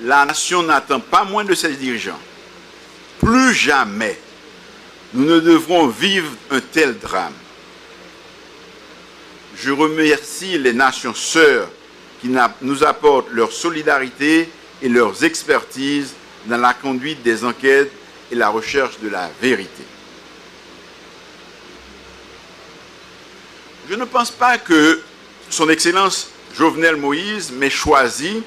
la nation n'attend pas moins de ses dirigeants. Plus jamais, nous ne devrons vivre un tel drame. Je remercie les nations sœurs qui nous apportent leur solidarité et leurs expertises dans la conduite des enquêtes et la recherche de la vérité. Je ne pense pas que Son Excellence Jovenel Moïse m'ait choisi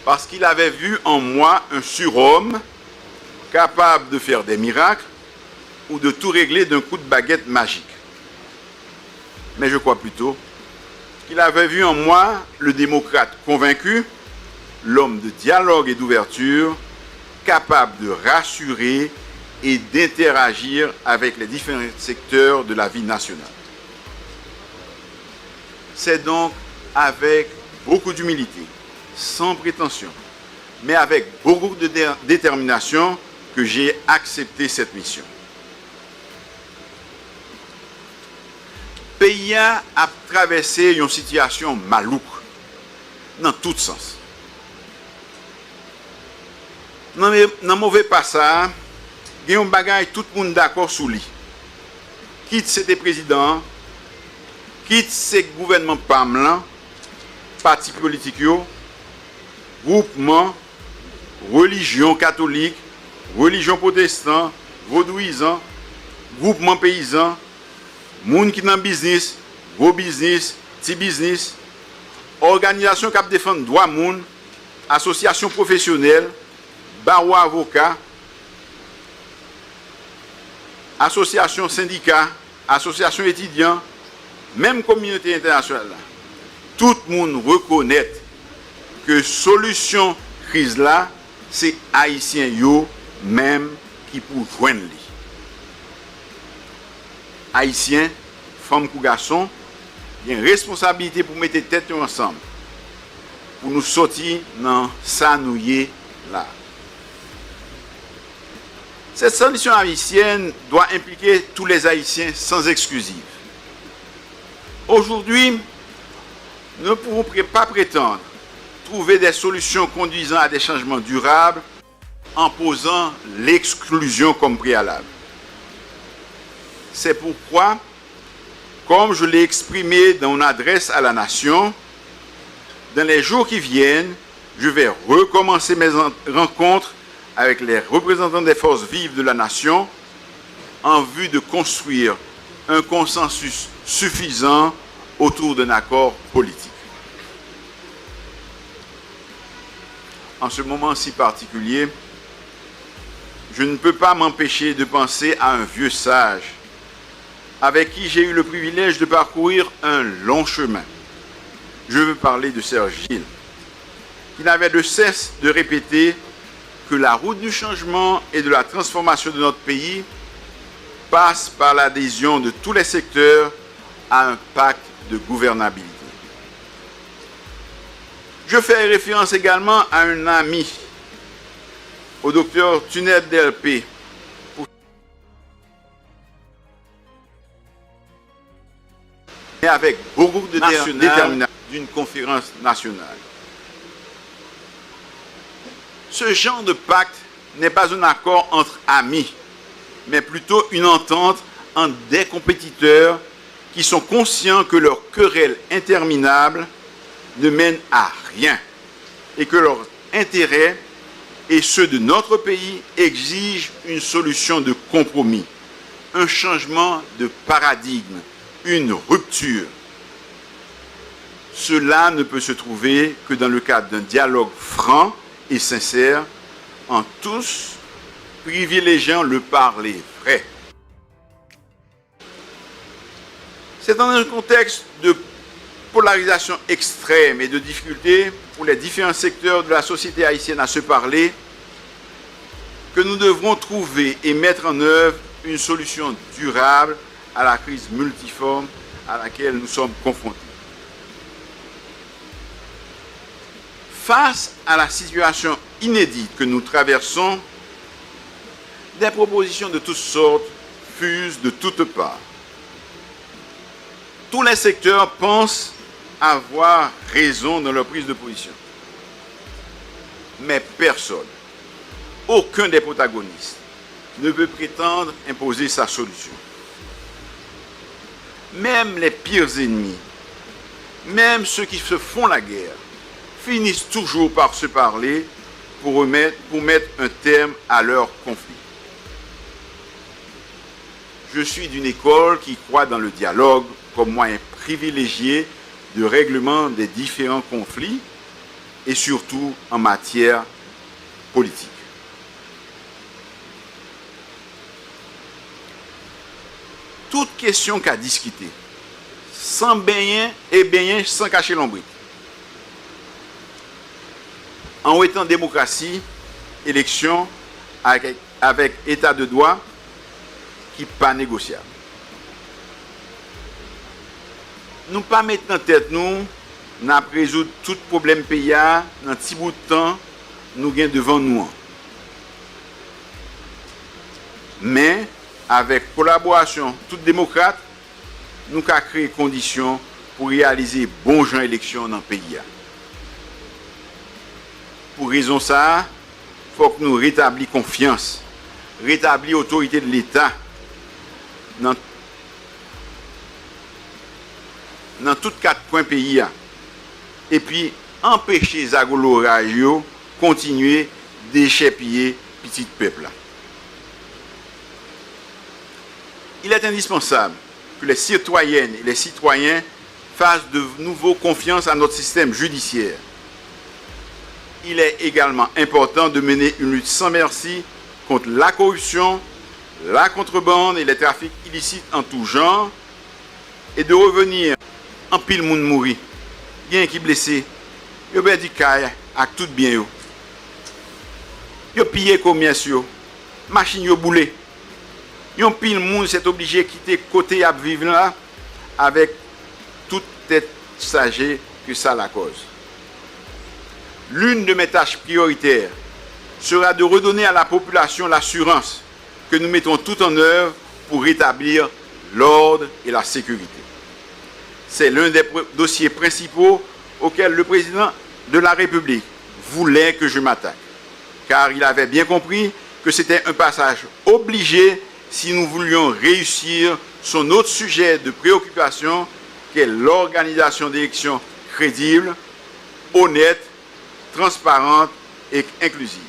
parce qu'il avait vu en moi un surhomme capable de faire des miracles ou de tout régler d'un coup de baguette magique. Mais je crois plutôt qu'il avait vu en moi le démocrate convaincu, l'homme de dialogue et d'ouverture, capable de rassurer et d'interagir avec les différents secteurs de la vie nationale. C'est donc avec beaucoup d'humilité, sans prétention, mais avec beaucoup de détermination que j'ai accepté cette mission. Le pays a traversé une situation malouque, dans tout sens. Dans le mauvais passage, il y a un bagage tout le monde d'accord sur lui. Quitte c'était président, quitte ces gouvernements PAMLAN, partis politiques, groupements, religion catholique, religion protestante, vaudouisant, groupement paysan, moun qui dans business, gros business, petit business, organisation qui défend droit moun, association professionnelle, barreau avocat, association syndicat, association étudiant, même communauté internationale. Tout le monde reconnaît que solution crise là, c'est haïtien yo même qui pour joindre lui. Haïtiens, femmes ou garçons, il y a une responsabilité pour mettre tête ensemble, pour nous sortir dans ça nous y là. Cette solution haïtienne doit impliquer tous les Haïtiens sans exclusive. Aujourd'hui, nous ne pouvons pas prétendre trouver des solutions conduisant à des changements durables en posant l'exclusion comme préalable. C'est pourquoi, comme je l'ai exprimé dans mon adresse à la nation, dans les jours qui viennent, je vais recommencer mes rencontres avec les représentants des forces vives de la nation en vue de construire un consensus suffisant autour d'un accord politique. En ce moment si particulier, je ne peux pas m'empêcher de penser à un vieux sage avec qui j'ai eu le privilège de parcourir un long chemin. Je veux parler de Sœur Gilles, qui n'avait de cesse de répéter que la route du changement et de la transformation de notre pays passe par l'adhésion de tous les secteurs à un pacte de gouvernabilité. Je fais référence également à un ami, au docteur Tuned Delpé, et avec beaucoup de détermination d'une conférence nationale. Ce genre de pacte n'est pas un accord entre amis, mais plutôt une entente entre des compétiteurs qui sont conscients que leur querelle interminable ne mène à rien et que leurs intérêts et ceux de notre pays exigent une solution de compromis, un changement de paradigme, une rupture. Cela ne peut se trouver que dans le cadre d'un dialogue franc et sincère, en tous privilégiant le parler vrai. C'est dans un contexte de polarisation extrême et de difficulté pour les différents secteurs de la société haïtienne à se parler que nous devrons trouver et mettre en œuvre une solution durable à la crise multiforme à laquelle nous sommes confrontés. Face à la situation inédite que nous traversons, des propositions de toutes sortes fusent de toutes parts. Tous les secteurs pensent avoir raison dans leur prise de position. Mais personne, aucun des protagonistes, ne peut prétendre imposer sa solution. Même les pires ennemis, même ceux qui se font la guerre, finissent toujours par se parler pour mettre un terme à leur conflit. Je suis d'une école qui croit dans le dialogue comme moyen privilégié de règlement des différents conflits et surtout en matière politique. Toute question qu'à discuter, sans baigner et baigner sans cacher l'ombre. En étant démocratie, élection avec état de droit qui n'est pas négociable. Nous pas mettre en tête nous résoudre tout problème pays dans un petit bout de temps nous gagnons devant nous. Mais avec collaboration toute démocrate, nous avons créé des conditions pour réaliser bon genre élection dans le pays. Pour raison ça, il faut que nous rétablissions confiance, rétablir l'autorité de l'État dans tous quatre coins pays. Et puis empêcher les agolorage continuer d'échapper petit peuple. Il est indispensable que les citoyennes et les citoyens fassent de nouveau confiance à notre système judiciaire. Il est également important de mener une lutte sans merci contre la corruption, la contrebande et les trafics illicites en tout genre et de revenir en pile moun mouri. Bien qui blessé, yo perdu caille avec tout bien yo. Yo pillé commerce yo, machine yo boulé. Yon pile moun s'est obligé de quitter côté à vivre là avec toute tête sagée que ça la cause. L'une de mes tâches prioritaires sera de redonner à la population l'assurance que nous mettons tout en œuvre pour rétablir l'ordre et la sécurité. C'est l'un des dossiers principaux auxquels le président de la République voulait que je m'attaque, car il avait bien compris que c'était un passage obligé si nous voulions réussir son autre sujet de préoccupation, qui est l'organisation d'élections crédibles, honnêtes, transparentes et inclusives.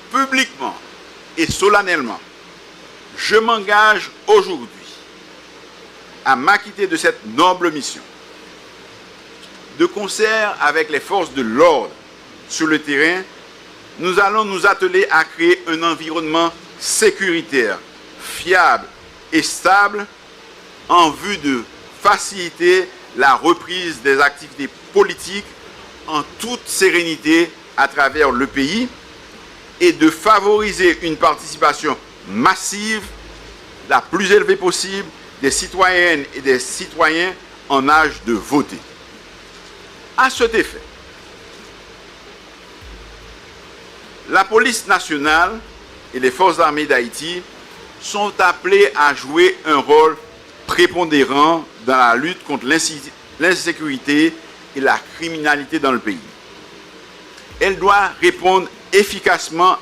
Publiquement et solennellement, je m'engage aujourd'hui à m'acquitter de cette noble mission. De concert avec les forces de l'ordre sur le terrain, nous allons nous atteler à créer un environnement sécuritaire, fiable et stable en vue de faciliter la reprise des activités politiques en toute sérénité à travers le pays et de favoriser une participation massive, la plus élevée possible, des citoyennes et des citoyens en âge de voter. À cet effet, la police nationale et les forces armées d'Haïti sont appelées à jouer un rôle prépondérant dans la lutte contre l'insécurité et la criminalité dans le pays. Elle doit répondre efficacement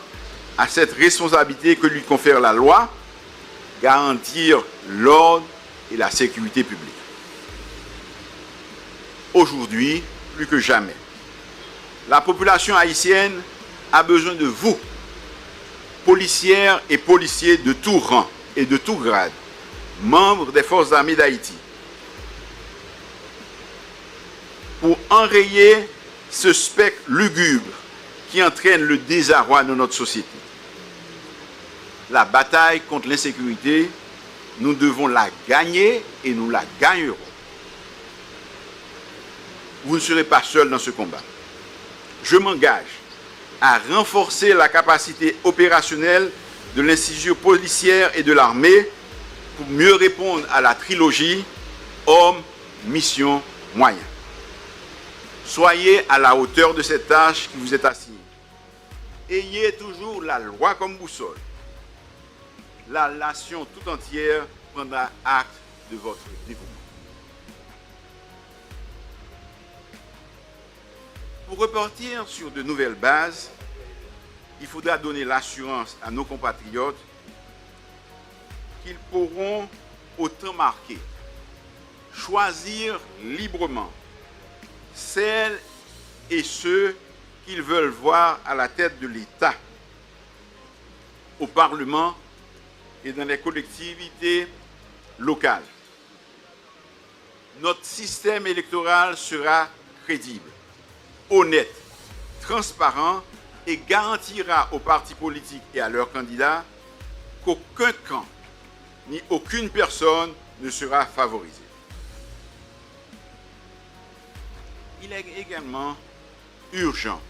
à cette responsabilité que lui confère la loi, garantir l'ordre et la sécurité publique. Aujourd'hui, plus que jamais, la population haïtienne a besoin de vous, policières et policiers de tout rang et de tout grade, membres des forces armées d'Haïti, pour enrayer ce spectre lugubre qui entraîne le désarroi de notre société. La bataille contre l'insécurité, nous devons la gagner et nous la gagnerons. Vous ne serez pas seul dans ce combat. Je m'engage à renforcer la capacité opérationnelle de l'institution policière et de l'armée pour mieux répondre à la trilogie homme, mission, moyen. Soyez à la hauteur de cette tâche qui vous est assignée. Ayez toujours la loi comme boussole. La nation tout entière prendra acte de votre dévouement. Pour repartir sur de nouvelles bases, il faudra donner l'assurance à nos compatriotes qu'ils pourront, au temps marqué, choisir librement celles et ceux qu'ils veulent voir à la tête de l'État, au Parlement et dans les collectivités locales. Notre système électoral sera crédible, honnête, transparent et garantira aux partis politiques et à leurs candidats qu'aucun camp ni aucune personne ne sera favorisée. Il est également urgent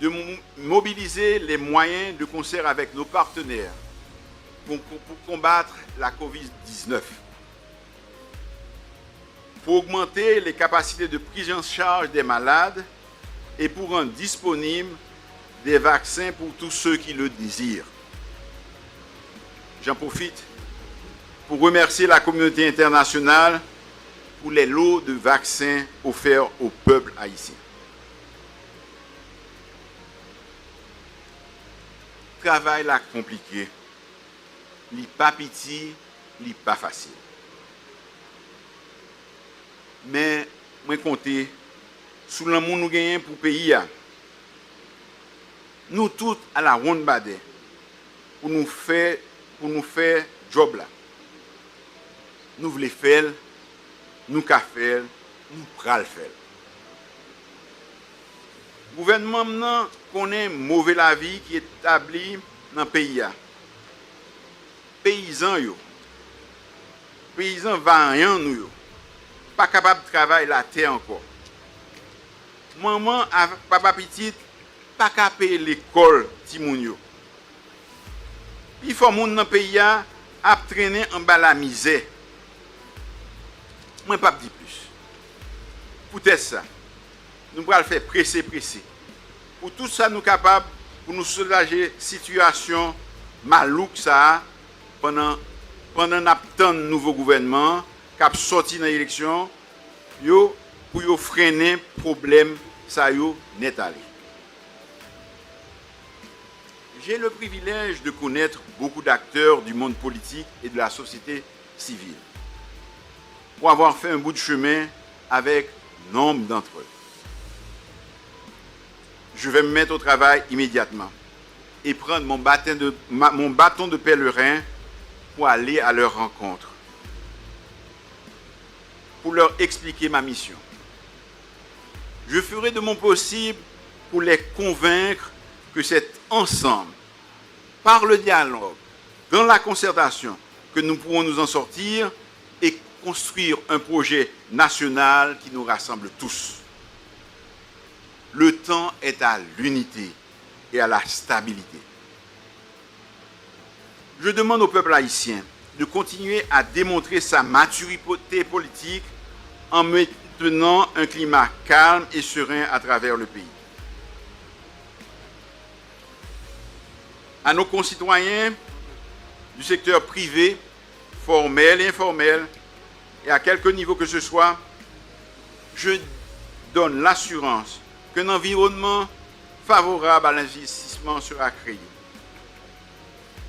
de mobiliser les moyens de concert avec nos partenaires pour combattre la COVID-19, pour augmenter les capacités de prise en charge des malades et pour rendre disponibles des vaccins pour tous ceux qui le désirent. J'en profite pour remercier la communauté internationale pour les lots de vaccins offerts au peuple haïtien. Travail là compliqué, li pas petit, li pas facile. Mais moi compter sous l'amour nous gagnons pour pays. Nous tous à la ronde badé pour nous faire job là. Nous voulons faire, nous qu'à faire, nous pral faire. Le gouvernement maintenant connaît mauvais la vie qui est établi dans le pays. Paysans vaillants nous pas capable de travailler la terre encore. Maman avec papa petite pas capable payer l'école ti moun yo. Il faut moun dans pays a traîner en bas la misère. Moi pas dire plus. Peut-être ça. Nous allons faire presser. Pour tout ça nous capables pour nous soulager situation malouk ça pendant n'attend nouveau gouvernement qui a sorti dans l'élection pour freiner problème ça yo net aller. J'ai le privilège de connaître beaucoup d'acteurs du monde politique et de la société civile, pour avoir fait un bout de chemin avec nombre d'entre eux. Je vais me mettre au travail immédiatement et prendre mon bâton de pèlerin pour aller à leur rencontre, pour leur expliquer ma mission. Je ferai de mon possible pour les convaincre que c'est ensemble, par le dialogue, dans la concertation, que nous pourrons nous en sortir et construire un projet national qui nous rassemble tous. Le temps est à l'unité et à la stabilité. Je demande au peuple haïtien de continuer à démontrer sa maturité politique en maintenant un climat calme et serein à travers le pays. À nos concitoyens du secteur privé, formel et informel, et à quelque niveau que ce soit, je donne l'assurance qu'un environnement favorable à l'investissement sera créé.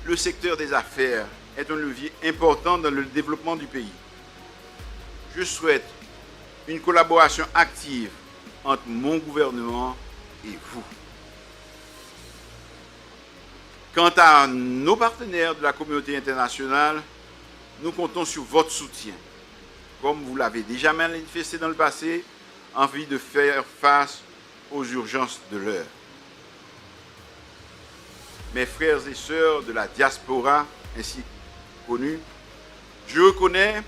Le secteur des affaires est un levier important dans le développement du pays. Je souhaite une collaboration active entre mon gouvernement et vous. Quant à nos partenaires de la communauté internationale, nous comptons sur votre soutien, comme vous l'avez déjà manifesté dans le passé, en vue de faire face aux urgences de l'heure. Mes frères et sœurs de la diaspora, ainsi connus, je reconnais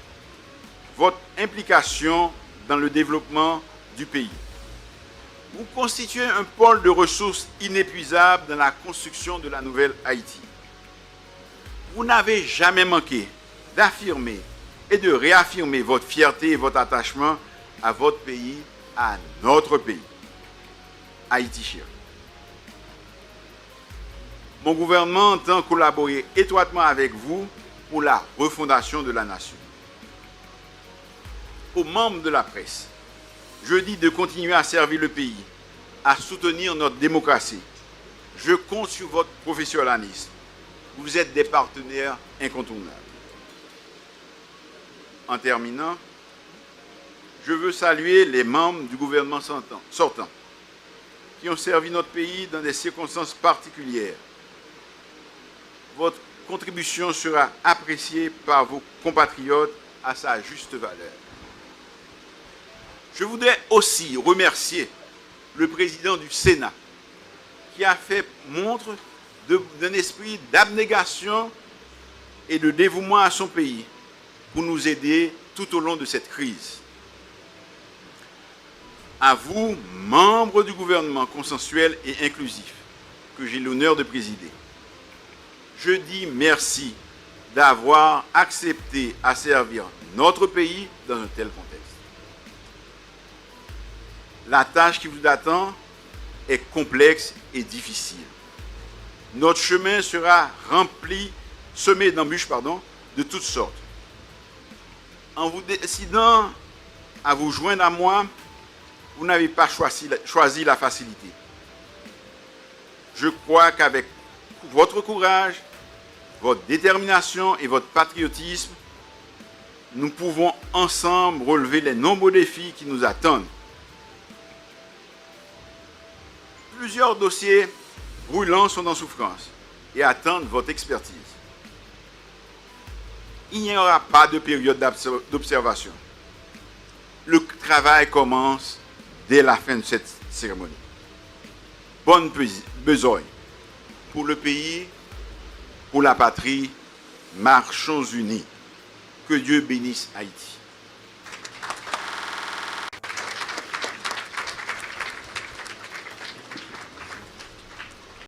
votre implication dans le développement du pays. Vous constituez un pôle de ressources inépuisables dans la construction de la nouvelle Haïti. Vous n'avez jamais manqué d'affirmer et de réaffirmer votre fierté et votre attachement à votre pays, à notre pays, Haïti chère. Mon gouvernement entend collaborer étroitement avec vous pour la refondation de la nation. Aux membres de la presse, je dis de continuer à servir le pays à soutenir notre démocratie. Je compte sur votre professionnalisme. Vous êtes des partenaires incontournables. En terminant, je veux saluer les membres du gouvernement sortant qui ont servi notre pays dans des circonstances particulières. Votre contribution sera appréciée par vos compatriotes à sa juste valeur. Je voudrais aussi remercier le président du Sénat qui a fait montre d'un esprit d'abnégation et de dévouement à son pays pour nous aider tout au long de cette crise. À vous, membres du gouvernement consensuel et inclusif, que j'ai l'honneur de présider, je dis merci d'avoir accepté à servir notre pays dans un tel contexte. La tâche qui vous attend est complexe et difficile. Notre chemin sera semé d'embûches, de toutes sortes. En vous décidant à vous joindre à moi, vous n'avez pas choisi la facilité. Je crois qu'avec votre courage, votre détermination et votre patriotisme, nous pouvons ensemble relever les nombreux défis qui nous attendent. Plusieurs dossiers brûlants sont en souffrance et attendent votre expertise. Il n'y aura pas de période d'observation. Le travail commence dès la fin de cette cérémonie. Bonne besogne pour le pays, pour la patrie, marchons unis. Que Dieu bénisse Haïti.